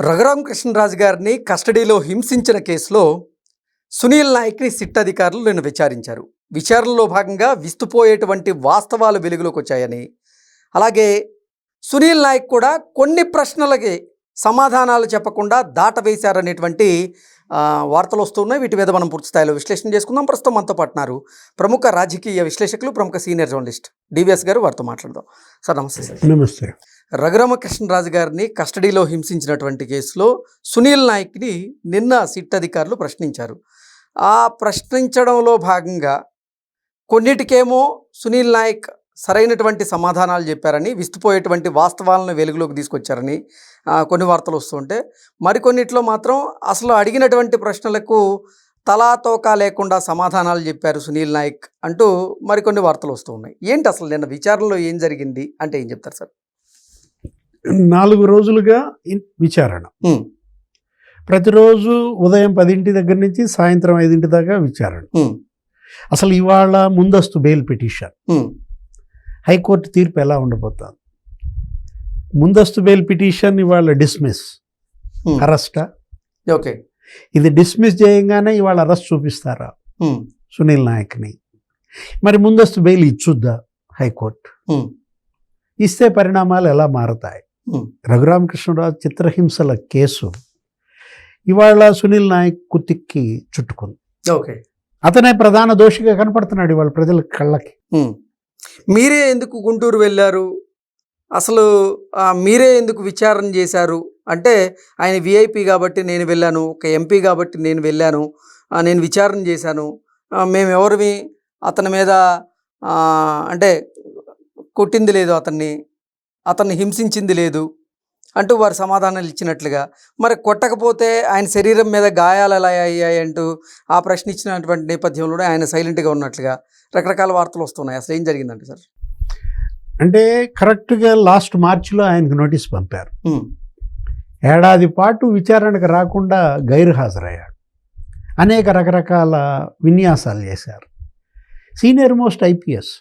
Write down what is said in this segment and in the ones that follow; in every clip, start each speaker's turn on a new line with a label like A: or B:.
A: రఘురామకృష్ణరాజు గారిని కస్టడీలో హింసించిన కేసులో సునీల్ నాయక్ని సిట్ అధికారులు నిన్న విచారించారు. విచారణలో భాగంగా విస్తుపోయేటువంటి వాస్తవాలు వెలుగులోకి వచ్చాయని, అలాగే సునీల్ నాయక్ కూడా కొన్ని ప్రశ్నలకి సమాధానాలు చెప్పకుండా దాటవేశారనేటువంటి వార్తలు వస్తున్నాయి. వీటి మీద మనం పూర్తి స్థాయిలో విశ్లేషణ చేసుకుందాం. ప్రస్తుతం మనతో పాటున్నారు ప్రముఖ రాజకీయ విశ్లేషకులు, ప్రముఖ సీనియర్ జర్నలిస్ట్ డివిఎస్ గారు. వారితో మాట్లాడదాం. సార్ నమస్తే. సార్
B: నమస్తే.
A: రఘురామకృష్ణరాజు గారిని కస్టడీలో హింసించినటువంటి కేసులో సునీల్ నాయక్ని నిన్న సిట్ అధికారులు ప్రశ్నించారు. ఆ ప్రశ్నించడంలో భాగంగా కొన్నిటికేమో సునీల్ నాయక్ సరైనటువంటి సమాధానాలు చెప్పారని, విస్తుపోయేటువంటి వాస్తవాలను వెలుగులోకి తీసుకొచ్చారని కొన్ని వార్తలు వస్తుంటే, మరికొన్నిట్లో మాత్రం అసలు అడిగినటువంటి ప్రశ్నలకు తలాతోకా లేకుండా సమాధానాలు చెప్పారు సునీల్ నాయక్ అంటూ మరికొన్ని వార్తలు వస్తూ ఉన్నాయి. ఏంటి అసలు నిన్న విచారణలో ఏం జరిగింది అంటే ఏం చెప్తారు సార్?
B: 4 రోజులుగా విచారణ. ప్రతిరోజు ఉదయం 10 దగ్గర నుంచి సాయంత్రం 5 దాకా విచారణ. అసలు ఇవాళ ముందస్తు బెయిల్ పిటిషన్, హైకోర్టు తీర్పు ఎలా ఉండబోతుంది? ముందస్తు బెయిల్ పిటిషన్ ఇవాళ డిస్మిస్, అరెస్టా?
A: ఓకే,
B: ఇది డిస్మిస్ చేయగానే ఇవాళ అరెస్ట్ చూపిస్తారా సునీల్ నాయక్ని? మరి ముందస్తు బెయిల్ ఇచ్చుద్దా హైకోర్టు? ఇస్తే పరిణామాలు ఎలా మారతాయి? రఘురామకృష్ణరాజు చిత్రహింసల కేసు ఇవాళ సునీల్ నాయక్ కుతిక్కి చుట్టుకుంది.
A: ఓకే,
B: అతనే ప్రధాన దోషిగా కనపడుతున్నాడు ఇవాళ ప్రజల కళ్ళకి.
A: మీరే ఎందుకు గుంటూరు వెళ్ళారు, అసలు మీరే ఎందుకు విచారణ చేశారు అంటే, ఆయన విఐపి కాబట్టి నేను వెళ్ళాను, ఒక ఎంపీ కాబట్టి నేను వెళ్ళాను, నేను విచారణ చేశాను, మేము ఎవరివి అతని మీద అంటే కొట్టింది లేదు, అతన్ని హింసించింది లేదు అంటూ వారు సమాధానాలు ఇచ్చినట్లుగా, మరి కొట్టకపోతే ఆయన శరీరం మీద గాయాలు ఎలా అయ్యాయి అంటూ ఆ ప్రశ్న ఇచ్చినటువంటి నేపథ్యంలోనే ఆయన సైలెంట్గా ఉన్నట్లుగా రకరకాల వార్తలు వస్తున్నాయి. అసలు ఏం జరిగిందంటే సార్?
B: అంటే కరెక్ట్గా లాస్ట్ మార్చిలో ఆయనకు నోటీస్ పంపారు. ఏడాది పాటు విచారణకు రాకుండా గైరు హాజరయ్యాడు. అనేక రకరకాల విన్యాసాలు చేశారు. సీనియర్ మోస్ట్ ఐపీఎస్,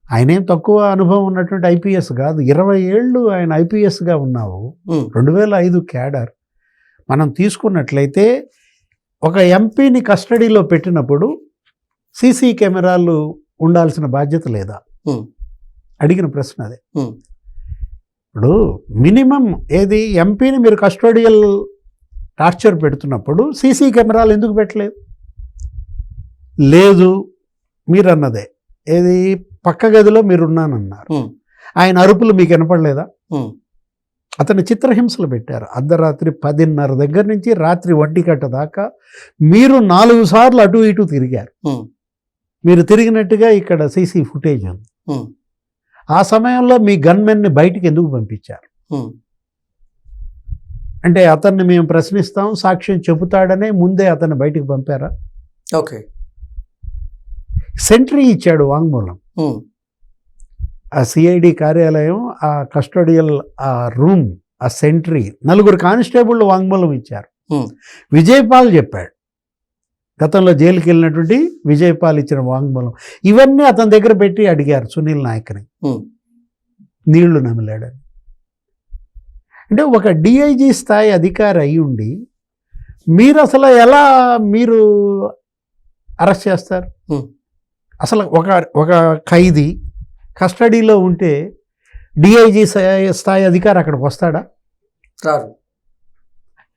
B: ఆయనేం తక్కువ అనుభవం ఉన్నటువంటి ఐపీఎస్ కాదు. 20 ఏళ్ళు ఆయన ఐపీఎస్గా ఉన్నావు. 2005 క్యాడర్. మనం తీసుకున్నట్లయితే ఒక ఎంపీని కస్టడీలో పెట్టినప్పుడు సీసీ కెమెరాలు ఉండాల్సిన బాధ్యత లేదా? అడిగిన ప్రశ్న అదే. ఇప్పుడు మినిమం ఏది, ఎంపీని మీరు కస్టోడియల్ టార్చర్ పెడుతున్నప్పుడు సీసీ కెమెరాలు ఎందుకు పెట్టలేదు? లేదు, మీరు అన్నదే. ఏది, పక్క గదిలో మీరున్నానన్నారు. ఆయన అరుపులు మీకు వినపడలేదా? అతని చిత్రహింసలు పెట్టారు. అర్ధరాత్రి 10:30 దగ్గర నుంచి రాత్రి 1 దాకా మీరు 4 సార్లు అటు ఇటు తిరిగారు. మీరు తిరిగినట్టుగా ఇక్కడ సీసీ ఫుటేజ్ ఉంది. ఆ సమయంలో మీ గన్మెన్ని బయటికి ఎందుకు పంపించారు? అంటే అతన్ని మేము ప్రశ్నిస్తాం, సాక్ష్యం చెబుతాడనే ముందే అతన్ని బయటికి పంపారా?
A: ఓకే,
B: సెంట్రీ ఇచ్చాడు వాంగ్మూలం. ఆ సిఐడి కార్యాలయం, ఆ కస్టోడియల్ ఆ రూమ్, ఆ సెంట్రీ 4 కానిస్టేబుల్ వాంగ్మూలం ఇచ్చారు. విజయపాల్ చెప్పాడు, గతంలో జైలుకి వెళ్ళినటువంటి విజయపాల్ ఇచ్చిన వాంగ్మూలం. ఇవన్నీ అతని దగ్గర పెట్టి అడిగారు సునీల్ నాయక్ని. నీళ్లు నమిలాడని. అంటే ఒక డిఐజీ స్థాయి అధికారి అయి ఉండి మీరు అసలు ఎలా మీరు అరెస్ట్ చేస్తారు? అసలు ఒక ఖైదీ కస్టడీలో ఉంటే డిఐజీ స్థాయి అధికారి అక్కడికి వస్తాడా?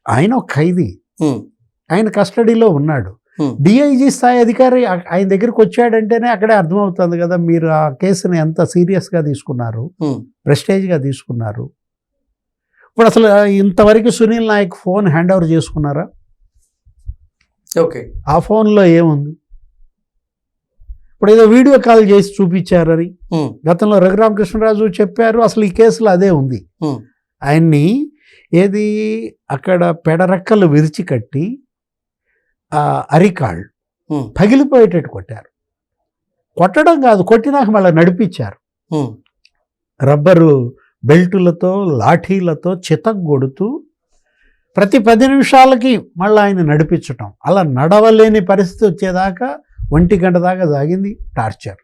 B: ఆయన ఒక ఖైదీ, ఆయన కస్టడీలో ఉన్నాడు. డిఐజీ స్థాయి అధికారి ఆయన దగ్గరికి వచ్చాడంటేనే అక్కడే అర్థమవుతుంది కదా మీరు ఆ కేసుని ఎంత సీరియస్గా తీసుకున్నారు, ప్రెస్టేజ్గా తీసుకున్నారు. ఇప్పుడు అసలు ఇంతవరకు Sunil Nayak phone hand over చేసుకున్నారా?
A: ఓకే, ఆ
B: ఫోన్లో ఏముంది? ఇప్పుడు ఏదో వీడియో కాల్ చేసి చూపించారని గతంలో రఘురామకృష్ణరాజు చెప్పారు. అసలు ఈ కేసులో అదే ఉంది. ఆయన్ని ఏది అక్కడ పెడరెక్కలు విరిచి కట్టి అరికాళ్ళు పగిలిపోయేటట్టు కొట్టారు. కొట్టడం కాదు, కొట్టినాక మళ్ళీ నడిపించారు. రబ్బరు బెల్టులతో, లాఠీలతో చితగ్గొడుతూ ప్రతి 10 నిమిషాలకి మళ్ళీ ఆయన నడిపించటం. అలా నడవలేని పరిస్థితి వచ్చేదాకా 1 గంట దాకా సాగింది టార్చర్.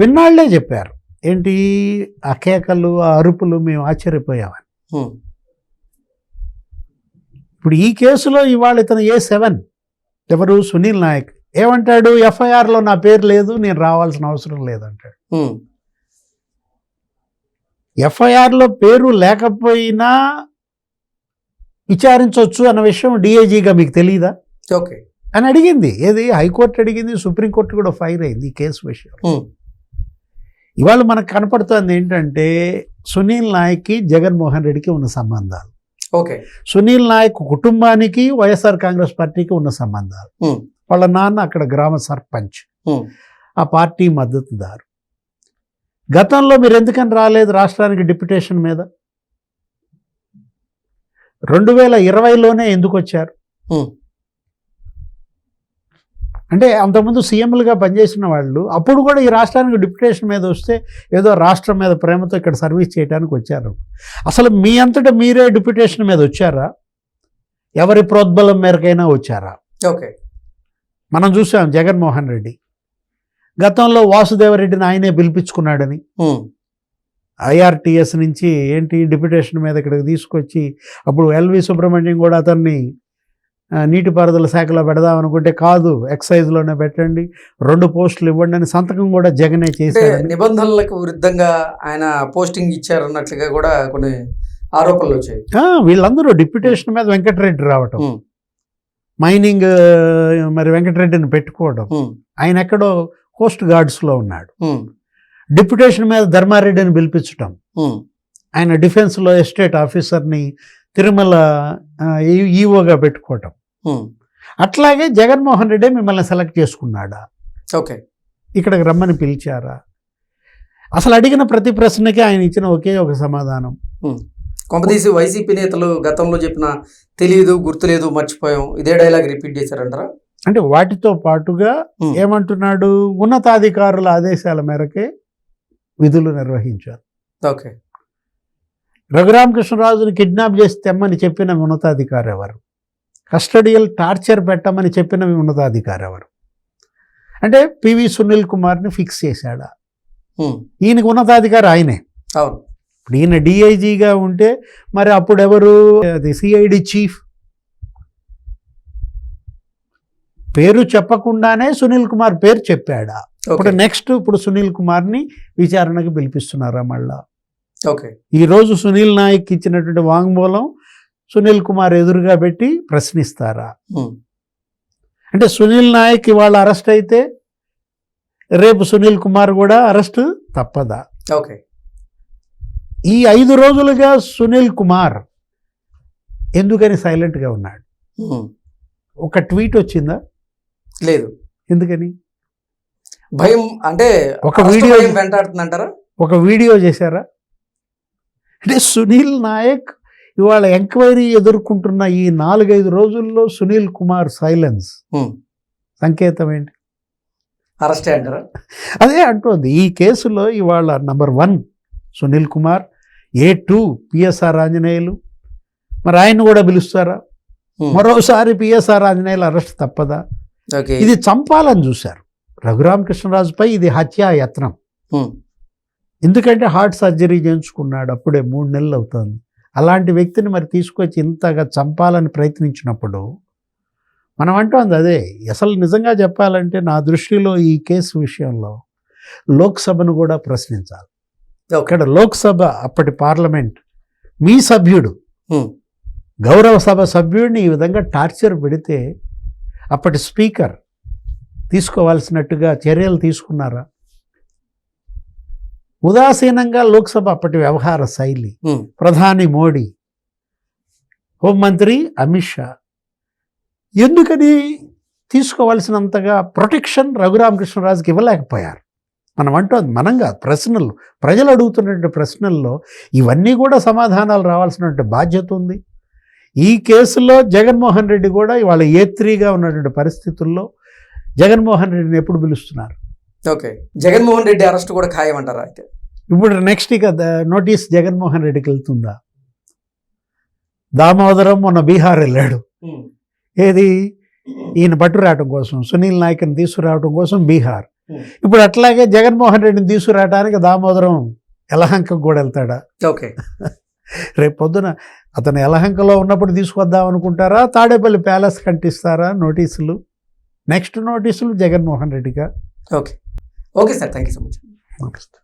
B: విన్నాళ్లే చెప్పారు, ఏంటి ఆ కేకలు, ఆ అరుపులు, మేము ఆశ్చర్యపోయామని. ఇప్పుడు ఈ కేసులో ఇవాళ ఇతను A7 ఎవరు సునీల్ నాయక్ ఏమంటాడు, ఎఫ్ఐఆర్లో నా పేరు లేదు, నేను రావాల్సిన అవసరం లేదంటాడు. ఎఫ్ఐఆర్లో పేరు లేకపోయినా విచారించవచ్చు అన్న విషయం డిఐజీగా మీకు తెలియదా
A: ఓకే
B: అని అడిగింది. ఏది హైకోర్టు అడిగింది, సుప్రీంకోర్టు కూడా ఫైర్ అయింది ఈ కేసు విషయం. ఇవాళ మనకు కనపడుతుంది ఏంటంటే సునీల్ నాయక్కి జగన్మోహన్ రెడ్డికి ఉన్న సంబంధాలు,
A: ఓకే
B: సునీల్ నాయక్ కుటుంబానికి వైఎస్ఆర్ కాంగ్రెస్ పార్టీకి ఉన్న సంబంధాలు. వాళ్ళ నాన్న అక్కడ గ్రామ సర్పంచ్, ఆ పార్టీ మద్దతుదారు. గతంలో మీరు ఎందుకని రాలేదు రాష్ట్రానికి డిప్యుటేషన్ మీద? 2020లోనే ఎందుకు వచ్చారు? అంటే అంతకుముందు సీఎంలుగా పనిచేసిన వాళ్ళు అప్పుడు కూడా ఈ రాష్ట్రానికి డిప్యుటేషన్ మీద వస్తే ఏదో రాష్ట్రం మీద ప్రేమతో ఇక్కడ సర్వీస్ చేయడానికి వచ్చారు. అసలు మీ అంతటా మీరే డిప్యుటేషన్ మీద వచ్చారా? ఎవరి ప్రోద్బలం మేరకైనా వచ్చారా?
A: ఓకే
B: మనం చూసాం జగన్మోహన్ రెడ్డి గతంలో వాసుదేవరెడ్డిని ఆయనే పిలిపించుకున్నాడని, ఐఆర్టీఎస్ నుంచి ఏంటి డిప్యుటేషన్ మీద ఇక్కడికి తీసుకొచ్చి అప్పుడు ఎల్వి సుబ్రహ్మణ్యం కూడా అతన్ని నీటిపారుదల శాఖలో పెడదామనుకుంటే కాదు ఎక్సైజ్లోనే పెట్టండి, 2 పోస్టులు ఇవ్వండి అని సంతకం కూడా జగనే చేశారు.
A: నిబంధనలకు విరుద్ధంగా ఆయన పోస్టింగ్ ఇచ్చారన్నట్లుగా కూడా కొన్ని ఆరోపణలు వచ్చాయి.
B: వీళ్ళందరూ డిప్యుటేషన్ మీద వెంకటరెడ్డి రావటం, మైనింగ్ మరి వెంకటరెడ్డిని పెట్టుకోవడం, ఆయన ఎక్కడో కోస్ట్ గార్డ్స్లో ఉన్నాడు. డిప్యుటేషన్ మీద ధర్మారెడ్డిని పిలిపించటం, ఆయన డిఫెన్స్లో ఎస్టేట్ ఆఫీసర్ని తిరుమల ఈఓగా పెట్టుకోవటం. అట్లాగే జగన్మోహన్ రెడ్డి మిమ్మల్ని సెలెక్ట్ చేసుకున్నాడా?
A: ఓకే
B: ఇక్కడికి రమ్మని పిలిచారా? అసలు అడిగిన ప్రతి ప్రశ్నకి ఆయన ఇచ్చిన ఒకే ఒక సమాధానం.
A: కొంపదీసి వైసీపీ నేతలు గతంలో చెప్పిన తెలియదు, గుర్తులేదు, మర్చిపోయాం, ఇదే డైలాగ్ రిపీట్ చేశారంటారా?
B: అంటే వాటితో పాటుగా ఏమంటున్నాడు, ఉన్నతాధికారుల ఆదేశాల మేరకే విధులు నిర్వహించారు.
A: ఓకే
B: రఘురామకృష్ణరాజుని కిడ్నాప్ చేసి తెమ్మని చెప్పిన ఉన్నతాధికారి ఎవరు? కస్టడియల్ టార్చర్ పెట్టమని చెప్పిన ఉన్నతాధికారి ఎవరు? అంటే పివి సునీల్ కుమార్ని ఫిక్స్ చేశాడా? ఈయనకు ఉన్నతాధికారి ఆయనే.
A: అవును.
B: ఇప్పుడు ఈయన డిఐజీగా ఉంటే మరి అప్పుడు ఎవరు? అది సిఐడి చీఫ్. పేరు చెప్పకుండానే సునీల్ కుమార్ పేరు చెప్పాడా? ఇప్పుడు నెక్స్ట్ ఇప్పుడు సునీల్ కుమార్ని విచారణకు పిలిపిస్తున్నారా మళ్ళా?
A: ఓకే
B: ఈరోజు సునీల్ నాయక్ ఇచ్చినటువంటి వాంగ్మూలం సునీల్ కుమార్ ఎదురుగా పెట్టి ప్రశ్నిస్తారా? అంటే సునీల్ నాయక్ ఇవాళ అరెస్ట్ అయితే రేపు సునీల్ కుమార్ కూడా అరెస్ట్ తప్పదా?
A: ఓకే
B: ఈ 5 రోజులుగా సునీల్ కుమార్ ఎందుకని సైలెంట్గా ఉన్నాడు? ఒక ట్వీట్ వచ్చిందా?
A: లేదు.
B: ఎందుకని?
A: భయం, అంటే
B: ఒక వీడియో
A: వెంటాడుతుందంటారా?
B: ఒక వీడియో చేశారా? అంటే సునీల్ నాయక్ ఇవాళ ఎంక్వైరీ ఎదుర్కొంటున్న ఈ 4-5 రోజుల్లో సునీల్ కుమార్ సైలెన్స్ సంకేతం ఏంటి?
A: అరెస్టే అంటారా?
B: అదే అంటోంది. ఈ కేసులో ఇవాళ number 1 Sunil Kumar, A2 PSR Anjaneyulu. మరి ఆయన కూడా పిలుస్తారా? మరోసారి పిఎస్ఆర్ ఆంజనేయులు అరెస్ట్ తప్పదా? ఇది చంపాలని చూశారు రఘురామకృష్ణరాజుపై. ఇది హత్యాయత్నం. ఎందుకంటే హార్ట్ సర్జరీ చేయించుకున్నాడు, అప్పుడే 3 నెలలు అవుతుంది. అలాంటి వ్యక్తిని మరి తీసుకొచ్చి ఇంతగా చంపాలని ప్రయత్నించినప్పుడు మనం అంటోంది అదే. అసలు నిజంగా చెప్పాలంటే నా దృష్టిలో ఈ కేసు విషయంలో లోక్సభను కూడా ప్రశ్నించాలి. ఇక్కడ లోక్సభ అప్పటి పార్లమెంట్ మీ సభ్యుడు, గౌరవ సభ సభ్యుడిని ఈ విధంగా టార్చర్ పెడితే అప్పటి స్పీకర్ తీసుకోవాల్సినట్టుగా చర్యలు తీసుకున్నారా? ఉదాసీనంగా లోక్సభ అప్పటి వ్యవహార శైలి, ప్రధాని మోడీ, హోంమంత్రి అమిత్ షా ఎందుకని తీసుకోవాల్సినంతగా ప్రొటెక్షన్ రఘురామకృష్ణరాజుకి ఇవ్వలేకపోయారు? మనం అంటోంది మనంగా ప్రశ్నలు, ప్రజలు అడుగుతున్నటువంటి ప్రశ్నల్లో ఇవన్నీ కూడా సమాధానాలు రావాల్సినటువంటి బాధ్యత ఉంది. ఈ కేసులో జగన్మోహన్ రెడ్డి కూడా ఇవాళ A3గా ఉన్నటువంటి పరిస్థితుల్లో జగన్మోహన్ రెడ్డిని ఎప్పుడు పిలుస్తున్నారు?
A: ఓకే జగన్మోహన్ రెడ్డి అరెస్ట్ కూడా ఖాయమంటారా? అయితే
B: ఇప్పుడు నెక్స్ట్ ఇక నోటీస్ జగన్మోహన్ రెడ్డికి వెళ్తుందా? దామోదరం మొన్న బీహార్ వెళ్ళాడు. ఏది ఈయన పట్టురావటం కోసం, సునీల్ నాయక్ని తీసుకురావటం కోసం బీహార్. ఇప్పుడు అట్లాగే జగన్మోహన్ రెడ్డిని తీసుకురావడానికి దామోదరం యలహంకకు కూడా వెళ్తాడా?
A: ఓకే
B: రేపు పొద్దున అతను యలహంకలో ఉన్నప్పుడు తీసుకొద్దాం అనుకుంటారా, తాడేపల్లి ప్యాలెస్ కంటిస్తారా నోటీసులు? నెక్స్ట్ నోటీసులు జగన్మోహన్ రెడ్డిగా.
A: Okay okay sir, thank you so much.
B: నమస్తే.